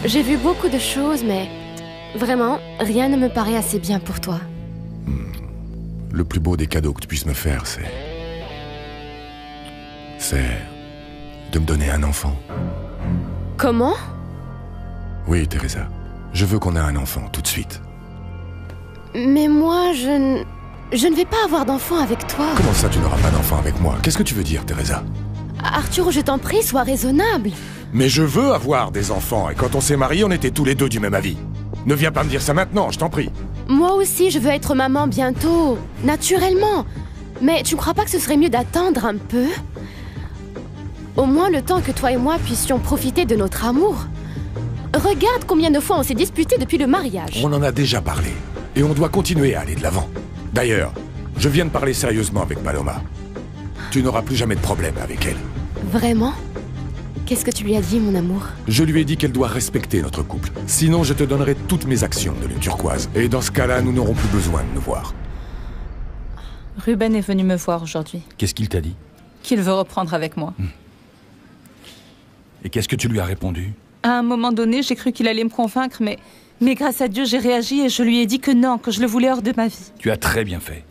J'ai vu beaucoup de choses, mais vraiment, rien ne me paraît assez bien pour toi. Le plus beau des cadeaux que tu puisses me faire, c'est de me donner un enfant. Comment? Oui, Teresa. Je veux qu'on ait un enfant, tout de suite. Mais moi, je ne vais pas avoir d'enfant avec toi. Comment ça, tu n'auras pas d'enfant avec moi? Qu'est-ce que tu veux dire, Teresa? Arturo, je t'en prie, sois raisonnable. Mais je veux avoir des enfants, et quand on s'est mariés, on était tous les deux du même avis. Ne viens pas me dire ça maintenant, je t'en prie. Moi aussi, je veux être maman bientôt, naturellement. Mais tu ne crois pas que ce serait mieux d'attendre un peu? Au moins le temps que toi et moi puissions profiter de notre amour. Regarde combien de fois on s'est disputés depuis le mariage. On en a déjà parlé, et on doit continuer à aller de l'avant. D'ailleurs, je viens de parler sérieusement avec Paloma. Tu n'auras plus jamais de problème avec elle. Vraiment? Qu'est-ce que tu lui as dit, mon amour? Je lui ai dit qu'elle doit respecter notre couple. Sinon, je te donnerai toutes mes actions de lune turquoise. Et dans ce cas-là, nous n'aurons plus besoin de nous voir. Ruben est venu me voir aujourd'hui. Qu'est-ce qu'il t'a dit? Qu'il veut reprendre avec moi. Et qu'est-ce que tu lui as répondu? À un moment donné, j'ai cru qu'il allait me convaincre, mais grâce à Dieu, j'ai réagi et je lui ai dit que non, que je le voulais hors de ma vie. Tu as très bien fait.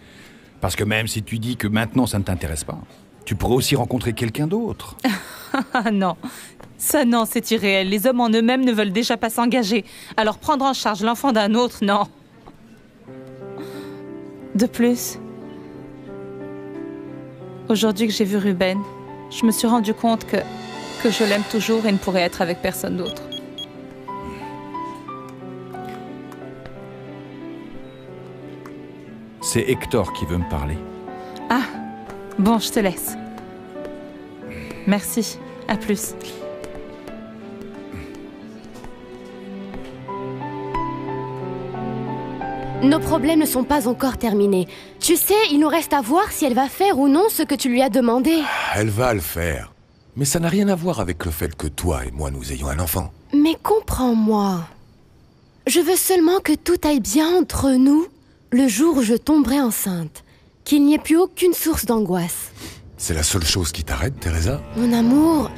Parce que même si tu dis que maintenant ça ne t'intéresse pas, tu pourrais aussi rencontrer quelqu'un d'autre. Ah non, ça non, c'est irréel. Les hommes en eux-mêmes ne veulent déjà pas s'engager. Alors prendre en charge l'enfant d'un autre, non. De plus, aujourd'hui que j'ai vu Ruben, je me suis rendu compte que je l'aime toujours et ne pourrais être avec personne d'autre. C'est Hector qui veut me parler. Ah, bon, je te laisse. Merci, à plus. Nos problèmes ne sont pas encore terminés. Tu sais, il nous reste à voir si elle va faire ou non ce que tu lui as demandé. Elle va le faire. Mais ça n'a rien à voir avec le fait que toi et moi nous ayons un enfant. Mais comprends-moi. Je veux seulement que tout aille bien entre nous le jour où je tomberai enceinte. Qu'il n'y ait plus aucune source d'angoisse. C'est la seule chose qui t'arrête, Teresa? Mon amour,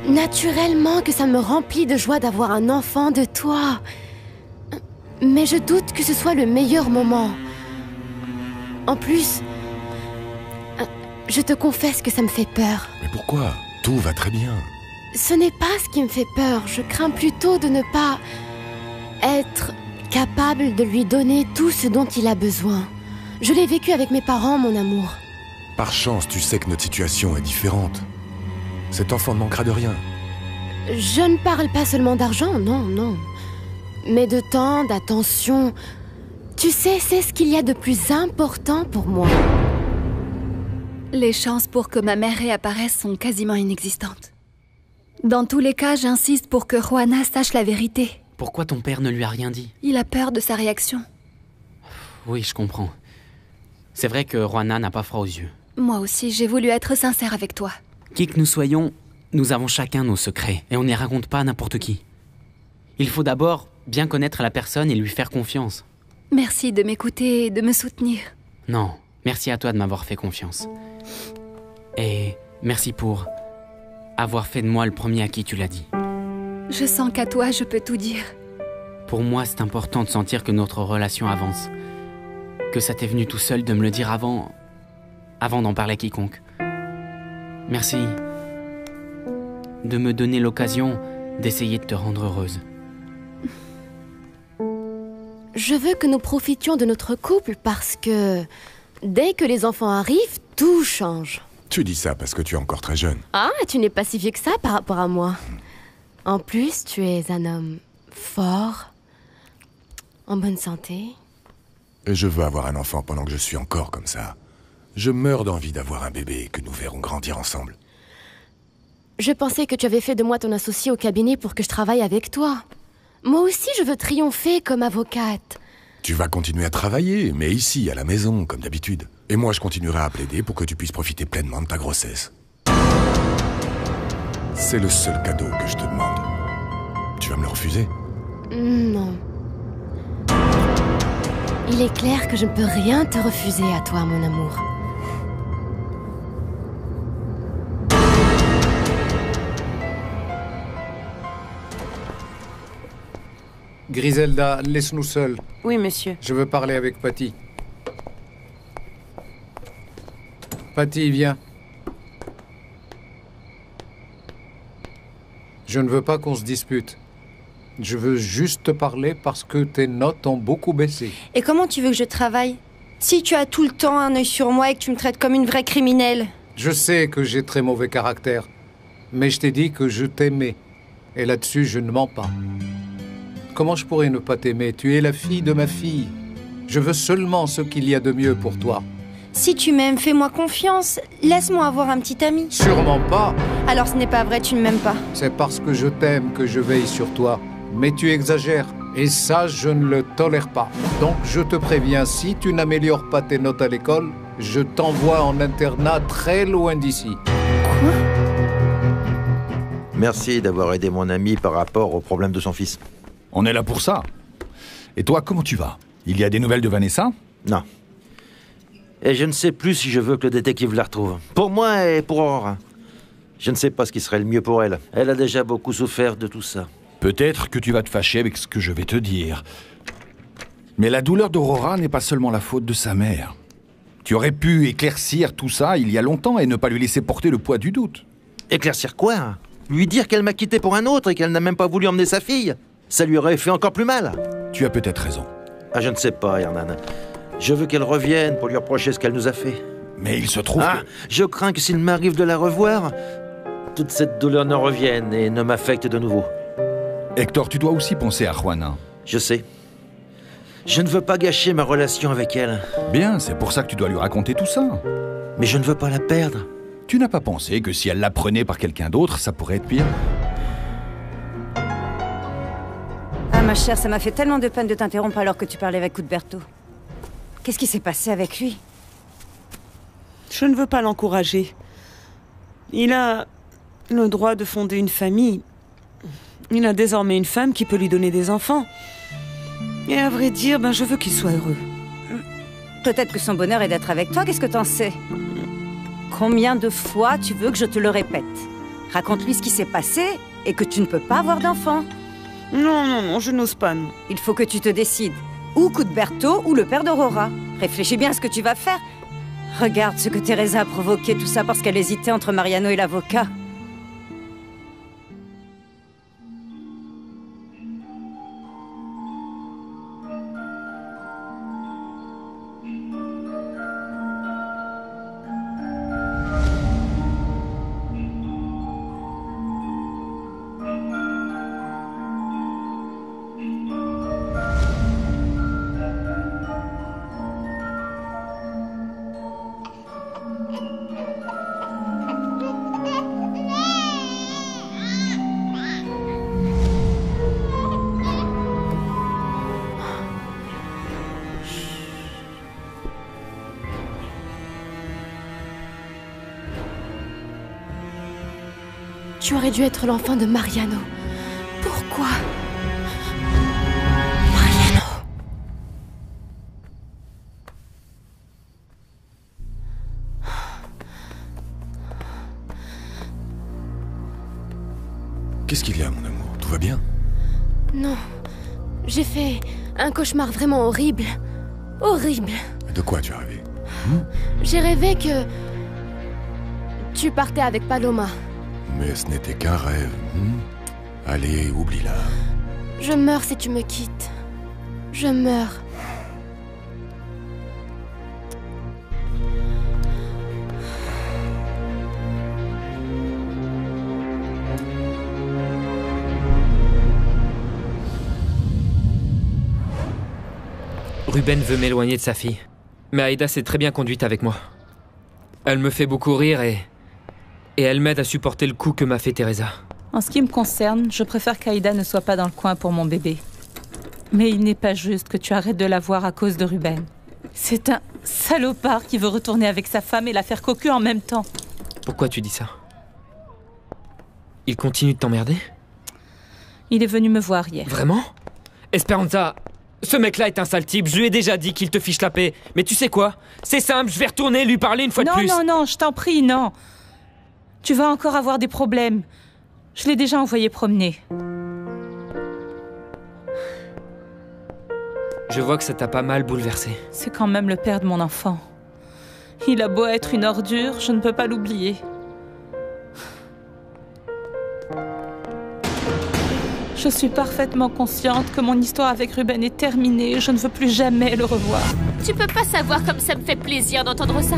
naturellement que ça me remplit de joie d'avoir un enfant de toi. Mais je doute que ce soit le meilleur moment. En plus, je te confesse que ça me fait peur. Mais pourquoi? Tout va très bien. Ce n'est pas ce qui me fait peur. Je crains plutôt de ne pas être capable de lui donner tout ce dont il a besoin. Je l'ai vécu avec mes parents, mon amour. Par chance, tu sais que notre situation est différente. Cet enfant ne manquera de rien. Je ne parle pas seulement d'argent, non, non. Mais de temps, d'attention. Tu sais, c'est ce qu'il y a de plus important pour moi. Les chances pour que ma mère réapparaisse sont quasiment inexistantes. Dans tous les cas, j'insiste pour que Juana sache la vérité. Pourquoi ton père ne lui a rien dit? Il a peur de sa réaction. Oui, je comprends. C'est vrai que Juana n'a pas froid aux yeux. Moi aussi, j'ai voulu être sincère avec toi. Qui que nous soyons, nous avons chacun nos secrets, et on ne les raconte pas à n'importe qui. Il faut d'abord bien connaître la personne et lui faire confiance. Merci de m'écouter et de me soutenir. Non, merci à toi de m'avoir fait confiance. Et merci pour avoir fait de moi le premier à qui tu l'as dit. Je sens qu'à toi, je peux tout dire. Pour moi, c'est important de sentir que notre relation avance. Que ça t'est venu tout seul de me le dire avant d'en parler à quiconque. Merci de me donner l'occasion d'essayer de te rendre heureuse. Je veux que nous profitions de notre couple parce que dès que les enfants arrivent, tout change. Tu dis ça parce que tu es encore très jeune. Ah, tu n'es pas si vieux que ça par rapport à moi. En plus, tu es un homme fort, en bonne santé. Et je veux avoir un enfant pendant que je suis encore comme ça. Je meurs d'envie d'avoir un bébé que nous verrons grandir ensemble. Je pensais que tu avais fait de moi ton associé au cabinet pour que je travaille avec toi. Moi aussi, je veux triompher comme avocate. Tu vas continuer à travailler, mais ici, à la maison, comme d'habitude. Et moi, je continuerai à plaider pour que tu puisses profiter pleinement de ta grossesse. C'est le seul cadeau que je te demande. Tu vas me le refuser? Non. Il est clair que je ne peux rien te refuser à toi, mon amour. Griselda, laisse-nous seuls. Oui, monsieur. Je veux parler avec Patty. Patty, viens. Je ne veux pas qu'on se dispute. Je veux juste te parler parce que tes notes ont beaucoup baissé. Et comment tu veux que je travaille? Si tu as tout le temps un œil sur moi et que tu me traites comme une vraie criminelle. Je sais que j'ai très mauvais caractère, mais je t'ai dit que je t'aimais. Et là-dessus, je ne mens pas. Comment je pourrais ne pas t'aimer? Tu es la fille de ma fille. Je veux seulement ce qu'il y a de mieux pour toi. Si tu m'aimes, fais-moi confiance. Laisse-moi avoir un petit ami. Sûrement pas. Alors ce n'est pas vrai, tu ne m'aimes pas. C'est parce que je t'aime que je veille sur toi. Mais tu exagères. Et ça, je ne le tolère pas. Donc je te préviens, si tu n'améliores pas tes notes à l'école, je t'envoie en internat très loin d'ici. Quoi? Merci d'avoir aidé mon ami par rapport au problème de son fils. On est là pour ça. Et toi, comment tu vas? Il y a des nouvelles de Vanessa? Non. Et je ne sais plus si je veux que le détective la retrouve. Pour moi et pour Aurora. Je ne sais pas ce qui serait le mieux pour elle. Elle a déjà beaucoup souffert de tout ça. Peut-être que tu vas te fâcher avec ce que je vais te dire. Mais la douleur d'Aurora n'est pas seulement la faute de sa mère. Tu aurais pu éclaircir tout ça il y a longtemps et ne pas lui laisser porter le poids du doute. Éclaircir quoi? Lui dire qu'elle m'a quitté pour un autre et qu'elle n'a même pas voulu emmener sa fille? Ça lui aurait fait encore plus mal. Tu as peut-être raison. Ah, je ne sais pas, Hernan. Je veux qu'elle revienne pour lui reprocher ce qu'elle nous a fait. Mais il se trouve que... Je crains que s'il m'arrive de la revoir, toute cette douleur ne revienne et ne m'affecte de nouveau. Hector, tu dois aussi penser à Juana. Je sais. Je ne veux pas gâcher ma relation avec elle. Bien, c'est pour ça que tu dois lui raconter tout ça. Mais je ne veux pas la perdre. Tu n'as pas pensé que si elle l'apprenait par quelqu'un d'autre, ça pourrait être pire? Ah ma chère, ça m'a fait tellement de peine de t'interrompre alors que tu parlais avec Cuthberto. Qu'est-ce qui s'est passé avec lui? Je ne veux pas l'encourager. Il a le droit de fonder une famille. Il a désormais une femme qui peut lui donner des enfants. Et à vrai dire, je veux qu'il soit heureux. Peut-être que son bonheur est d'être avec toi, qu'est-ce que t'en sais? Combien de fois tu veux que je te le répète? Raconte-lui ce qui s'est passé et que tu ne peux pas avoir d'enfant. Non, je n'ose pas, non. Il faut que tu te décides. Ou Cuthberto ou le père d'Aurora. Réfléchis bien à ce que tu vas faire. Regarde ce que Teresa a provoqué, tout ça parce qu'elle hésitait entre Mariano et l'avocat. Tu aurais dû être l'enfant de Mariano. Pourquoi? Mariano. Qu'est-ce qu'il y a, mon amour? Tout va bien? Non. J'ai fait un cauchemar vraiment horrible. Horrible. De quoi tu as rêvé? J'ai rêvé que... tu partais avec Paloma. Mais ce n'était qu'un rêve. Allez, oublie-la. Je meurs si tu me quittes. Je meurs. Ruben veut m'éloigner de sa fille. Mais Aïda s'est très bien conduite avec moi. Elle me fait beaucoup rire et elle m'aide à supporter le coup que m'a fait Teresa. En ce qui me concerne, je préfère qu'Aïda ne soit pas dans le coin pour mon bébé. Mais il n'est pas juste que tu arrêtes de la voir à cause de Ruben. C'est un salopard qui veut retourner avec sa femme et la faire cocu en même temps. Pourquoi tu dis ça? Il continue de t'emmerder? Il est venu me voir hier. Vraiment? Esperanza, ce mec-là est un sale type, je lui ai déjà dit qu'il te fiche la paix. Mais tu sais quoi? C'est simple, je vais retourner lui parler une fois de plus. Non, je t'en prie, non. Tu vas encore avoir des problèmes. Je l'ai déjà envoyé promener. Je vois que ça t'a pas mal bouleversé. C'est quand même le père de mon enfant. Il a beau être une ordure, je ne peux pas l'oublier. Je suis parfaitement consciente que mon histoire avec Ruben est terminée. Je ne veux plus jamais le revoir. Tu peux pas savoir comme ça me fait plaisir d'entendre ça.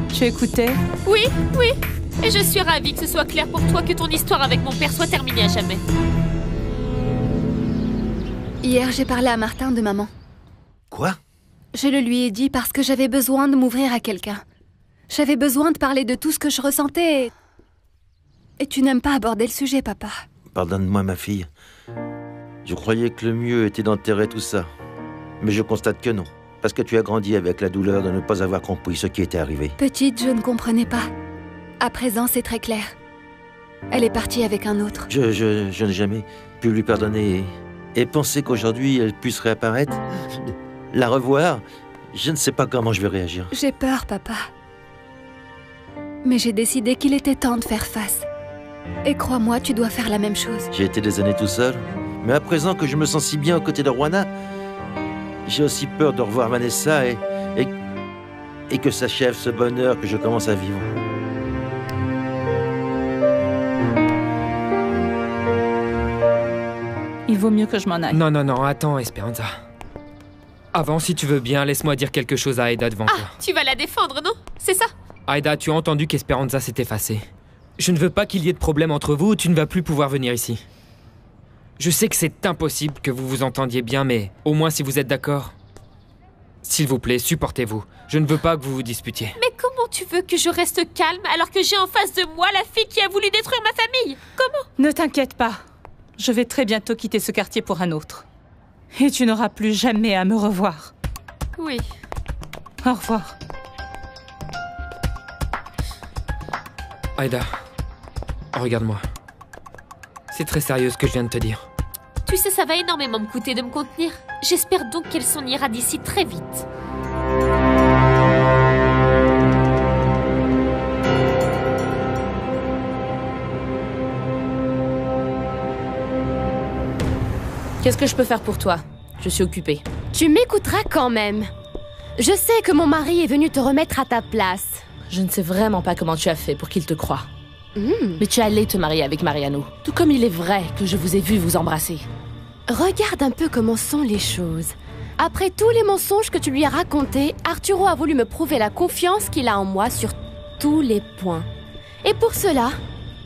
Tu écoutais? Oui, oui. Et je suis ravie que ce soit clair pour toi que ton histoire avec mon père soit terminée à jamais. Hier, j'ai parlé à Martin de maman. Quoi? Je le lui ai dit parce que j'avais besoin de m'ouvrir à quelqu'un. J'avais besoin de parler de tout ce que je ressentais. Et tu n'aimes pas aborder le sujet, papa. Pardonne-moi, ma fille. Je croyais que le mieux était d'enterrer tout ça. Mais je constate que non. Parce que tu as grandi avec la douleur de ne pas avoir compris ce qui était arrivé. Petite, je ne comprenais pas. À présent, c'est très clair. Elle est partie avec un autre. Je n'ai jamais pu lui pardonner et penser qu'aujourd'hui elle puisse réapparaître, la revoir, je ne sais pas comment je vais réagir. J'ai peur, papa. Mais j'ai décidé qu'il était temps de faire face. Et crois-moi, tu dois faire la même chose. J'ai été des années tout seul, mais à présent que je me sens si bien aux côtés de Juana, j'ai aussi peur de revoir Vanessa et que s'achève ce bonheur que je commence à vivre. Il vaut mieux que je m'en aille. Non, non, non, attends, Esperanza. Avant, si tu veux bien, laisse-moi dire quelque chose à Aida devant toi. Ah, tu vas la défendre, non? C'est ça? Aida, tu as entendu qu'Esperanza s'est effacée. Je ne veux pas qu'il y ait de problème entre vous ou tu ne vas plus pouvoir venir ici. Je sais que c'est impossible que vous vous entendiez bien, mais au moins si vous êtes d'accord. S'il vous plaît, supportez-vous. Je ne veux pas que vous vous disputiez. Mais comment tu veux que je reste calme alors que j'ai en face de moi la fille qui a voulu détruire ma famille? Comment? Ne t'inquiète pas. Je vais très bientôt quitter ce quartier pour un autre. Et tu n'auras plus jamais à me revoir. Oui. Au revoir. Aida, regarde-moi. C'est très sérieux ce que je viens de te dire. Tu sais, ça va énormément me coûter de me contenir. J'espère donc qu'elle s'en ira d'ici très vite. Qu'est-ce que je peux faire pour toi? Je suis occupée. Tu m'écouteras quand même. Je sais que mon mari est venu te remettre à ta place. Je ne sais vraiment pas comment tu as fait pour qu'il te croie. Mais tu es allé te marier avec Mariano. Tout comme il est vrai que je vous ai vu vous embrasser. Regarde un peu comment sont les choses. Après tous les mensonges que tu lui as racontés, Arturo a voulu me prouver la confiance qu'il a en moi sur tous les points. Et pour cela,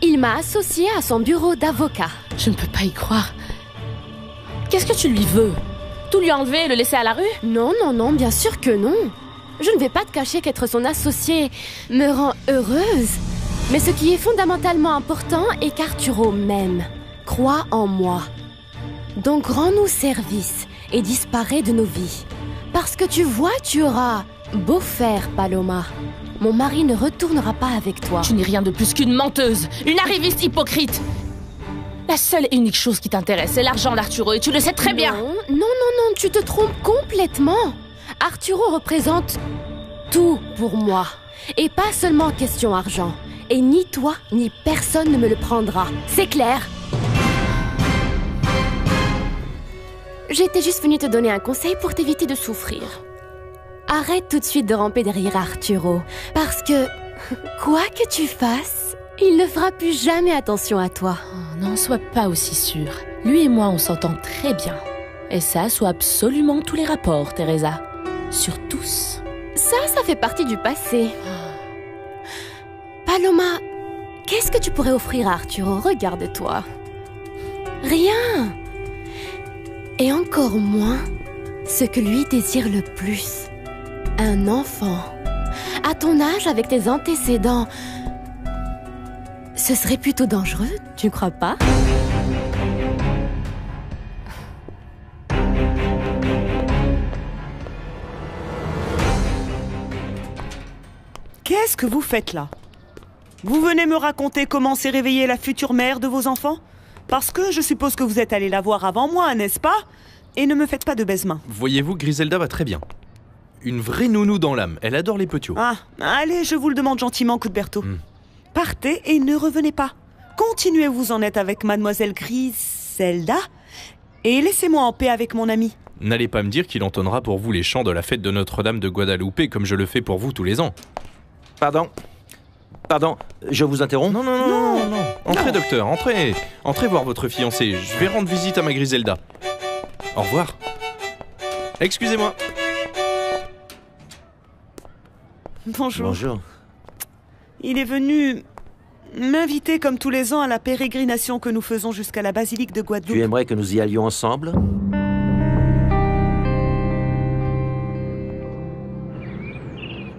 il m'a associée à son bureau d'avocat. Je ne peux pas y croire. Qu'est-ce que tu lui veux? Tout lui enlever et le laisser à la rue? Non, non, non, bien sûr que non. Je ne vais pas te cacher qu'être son associé me rend heureuse. Mais ce qui est fondamentalement important est qu'Arturo m'aime, croit en moi. Donc rends-nous service et disparais de nos vies. Parce que tu vois, tu auras beau faire, Paloma. Mon mari ne retournera pas avec toi. Tu n'es rien de plus qu'une menteuse, une arriviste hypocrite. La seule et unique chose qui t'intéresse, c'est l'argent d'Arturo et tu le sais très bien. Non, non, non, non, tu te trompes complètement. Arturo représente tout pour moi. Et pas seulement question argent. Et ni toi, ni personne ne me le prendra. C'est clair? J'étais juste venue te donner un conseil pour t'éviter de souffrir. Arrête tout de suite de ramper derrière Arturo. Parce que, quoi que tu fasses, il ne fera plus jamais attention à toi. Oh, n'en sois pas aussi sûre. Lui et moi, on s'entend très bien. Et ça, soit absolument tous les rapports, Teresa. Sur tous. Ça fait partie du passé. Paloma, qu'est-ce que tu pourrais offrir à Arturo? Regarde-toi. Rien. Et encore moins ce que lui désire le plus. Un enfant. À ton âge, avec tes antécédents, ce serait plutôt dangereux, tu ne crois pas? Qu'est-ce que vous faites là? Vous venez me raconter comment s'est réveillée la future mère de vos enfants? Parce que je suppose que vous êtes allé la voir avant moi, n'est-ce pas? Et ne me faites pas de baise-main. Voyez-vous, Griselda va très bien. Une vraie nounou dans l'âme, elle adore les petiots. Ah, allez, je vous le demande gentiment, Cuthberto. Partez et ne revenez pas. Continuez où vous en êtes avec mademoiselle Griselda et laissez-moi en paix avec mon ami. N'allez pas me dire qu'il entonnera pour vous les chants de la fête de Notre-Dame de Guadalupe comme je le fais pour vous tous les ans. Pardon, je vous interromps? Non. Entrez, docteur, entrez. Entrez voir votre fiancée. Je vais rendre visite à ma Griselda. Au revoir. Excusez-moi. Bonjour. Bonjour. Il est venu m'inviter comme tous les ans à la pérégrination que nous faisons jusqu'à la basilique de Guadeloupe. Tu aimerais que nous y allions ensemble?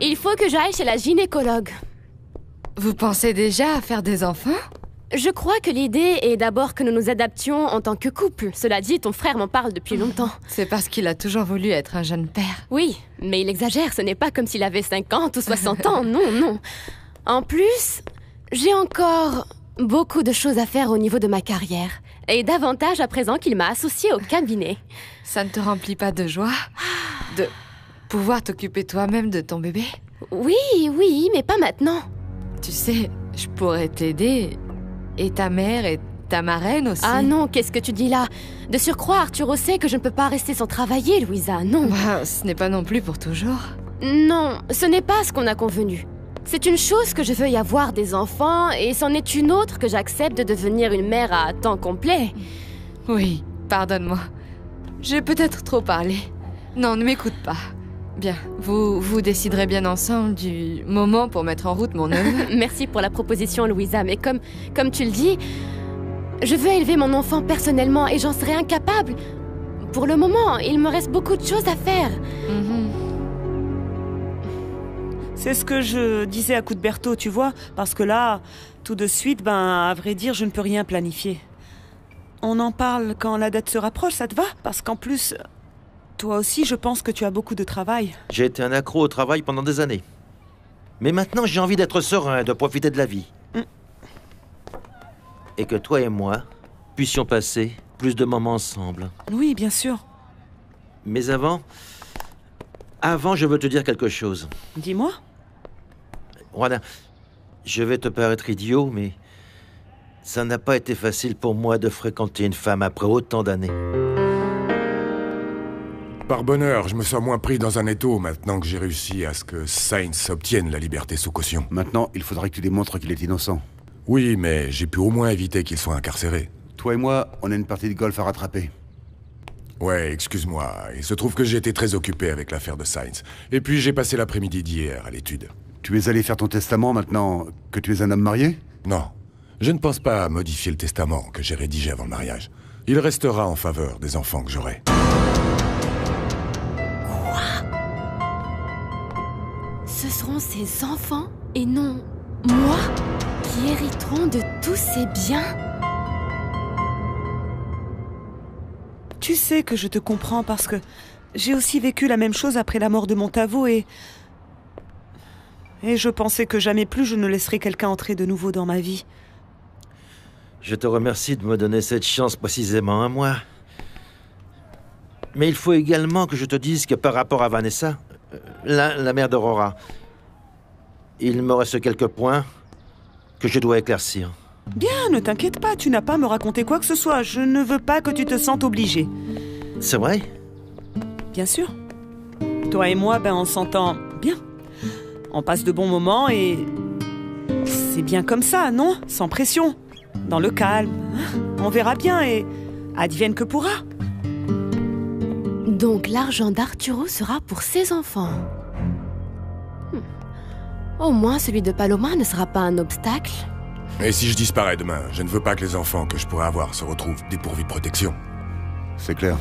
Il faut que j'aille chez la gynécologue. Vous pensez déjà à faire des enfants? Je crois que l'idée est d'abord que nous nous adaptions en tant que couple. Cela dit, ton frère m'en parle depuis longtemps. C'est parce qu'il a toujours voulu être un jeune père. Oui, mais il exagère, ce n'est pas comme s'il avait 50 ou 60 ans, non. En plus, j'ai encore beaucoup de choses à faire au niveau de ma carrière. Et davantage à présent qu'il m'a associée au cabinet. Ça ne te remplit pas de joie de pouvoir t'occuper toi-même de ton bébé? Oui, mais pas maintenant. Tu sais, je pourrais t'aider. Et ta mère et ta marraine aussi. Ah non, qu'est-ce que tu dis là? De surcroît, Arturo sait que je ne peux pas rester sans travailler, Louisa, non. Bah, ce n'est pas non plus pour toujours. Non, ce n'est pas ce qu'on a convenu. C'est une chose que je veuille avoir des enfants, et c'en est une autre que j'accepte de devenir une mère à temps complet. Oui, pardonne-moi. J'ai peut-être trop parlé. Non, ne m'écoute pas. Bien, vous déciderez bien ensemble du moment pour mettre en route mon neveu. Merci pour la proposition, Louisa, mais comme tu le dis, je veux élever mon enfant personnellement et j'en serai incapable. Pour le moment, il me reste beaucoup de choses à faire. C'est ce que je disais à Cuthberto, tu vois, parce que là, tout de suite, à vrai dire, je ne peux rien planifier. On en parle quand la date se rapproche, ça te va? Parce qu'en plus... Toi aussi, je pense que tu as beaucoup de travail. J'ai été un accro au travail pendant des années. Mais maintenant, j'ai envie d'être serein, de profiter de la vie. Et que toi et moi puissions passer plus de moments ensemble. Oui, bien sûr. Mais avant, je veux te dire quelque chose. Dis-moi. Juana, je vais te paraître idiot, mais ça n'a pas été facile pour moi de fréquenter une femme après autant d'années. Par bonheur, je me sens moins pris dans un étau maintenant que j'ai réussi à ce que Sainz obtienne la liberté sous caution. Maintenant, il faudrait que tu démontres qu'il est innocent. Oui, mais j'ai pu au moins éviter qu'il soit incarcéré. Toi et moi, on a une partie de golf à rattraper. Ouais, excuse-moi. Il se trouve que j'ai été très occupé avec l'affaire de Sainz. Et puis j'ai passé l'après-midi d'hier à l'étude. Tu es allé faire ton testament maintenant que tu es un homme marié? Non. Je ne pense pas à modifier le testament que j'ai rédigé avant le mariage. Il restera en faveur des enfants que j'aurai. Ce seront ses enfants, et non moi, qui hériteront de tous ces biens? Tu sais que je te comprends parce que j'ai aussi vécu la même chose après la mort de mon Tavo et je pensais que jamais plus je ne laisserais quelqu'un entrer de nouveau dans ma vie. Je te remercie de me donner cette chance précisément à moi. Mais il faut également que je te dise que par rapport à Vanessa, la mère d'Aurora, il me reste quelques points que je dois éclaircir. Bien, ne t'inquiète pas, tu n'as pas à me raconter quoi que ce soit. Je ne veux pas que tu te sentes obligé. C'est vrai? Bien sûr. Toi et moi, on s'entend bien. On passe de bons moments et... C'est bien comme ça, non? Sans pression. Dans le calme. On verra bien et... advienne que pourra. Donc l'argent d'Arturo sera pour ses enfants. Au moins celui de Paloma ne sera pas un obstacle. Et si je disparais demain, je ne veux pas que les enfants que je pourrais avoir se retrouvent dépourvus de protection. C'est clair.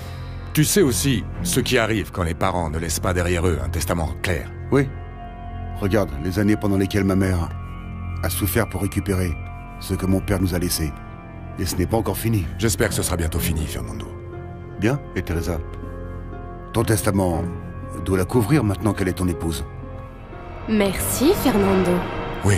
Tu sais aussi ce qui arrive quand les parents ne laissent pas derrière eux un testament clair. Oui. Regarde les années pendant lesquelles ma mère a souffert pour récupérer ce que mon père nous a laissé. Et ce n'est pas encore fini. J'espère que ce sera bientôt fini, Fernando. Bien, et Teresa? Ton testament doit la couvrir maintenant qu'elle est ton épouse. Merci, Fernando. Oui,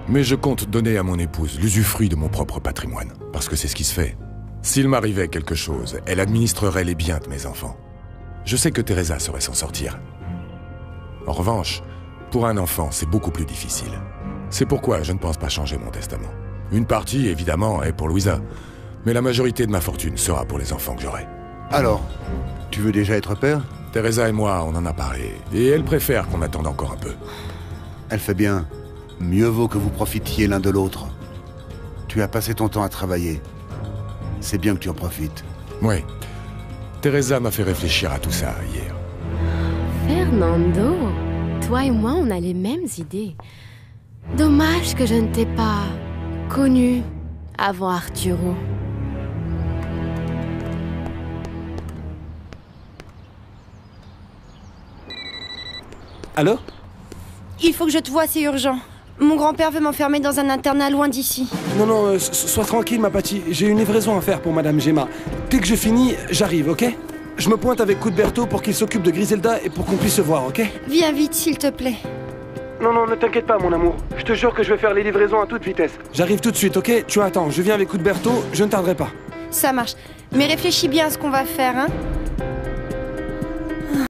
mais je compte donner à mon épouse l'usufruit de mon propre patrimoine, parce que c'est ce qui se fait. S'il m'arrivait quelque chose, elle administrerait les biens de mes enfants. Je sais que Teresa saurait s'en sortir. En revanche, pour un enfant, c'est beaucoup plus difficile. C'est pourquoi je ne pense pas changer mon testament. Une partie, évidemment, est pour Louisa, mais la majorité de ma fortune sera pour les enfants que j'aurai. Alors, tu veux déjà être père? Teresa et moi, on en a parlé. Et elle préfère qu'on attende encore un peu. Elle fait bien. Mieux vaut que vous profitiez l'un de l'autre. Tu as passé ton temps à travailler. C'est bien que tu en profites. Oui. Teresa m'a fait réfléchir à tout ça hier. Fernando, toi et moi, on a les mêmes idées. Dommage que je ne t'ai pas connu avant Arturo. Allô? Il faut que je te voie, c'est urgent. Mon grand-père veut m'enfermer dans un internat loin d'ici. Non, sois tranquille, ma Patty. J'ai une livraison à faire pour Madame Gemma. Dès que je finis, j'arrive, ok? Je me pointe avec Cuthberto pour qu'il s'occupe de Griselda et pour qu'on puisse se voir, ok? Viens vite, s'il te plaît. Non, ne t'inquiète pas, mon amour. Je te jure que je vais faire les livraisons à toute vitesse. J'arrive tout de suite, ok? Tu attends, je viens avec Cuthberto, je ne tarderai pas. Ça marche. Mais réfléchis bien à ce qu'on va faire, hein?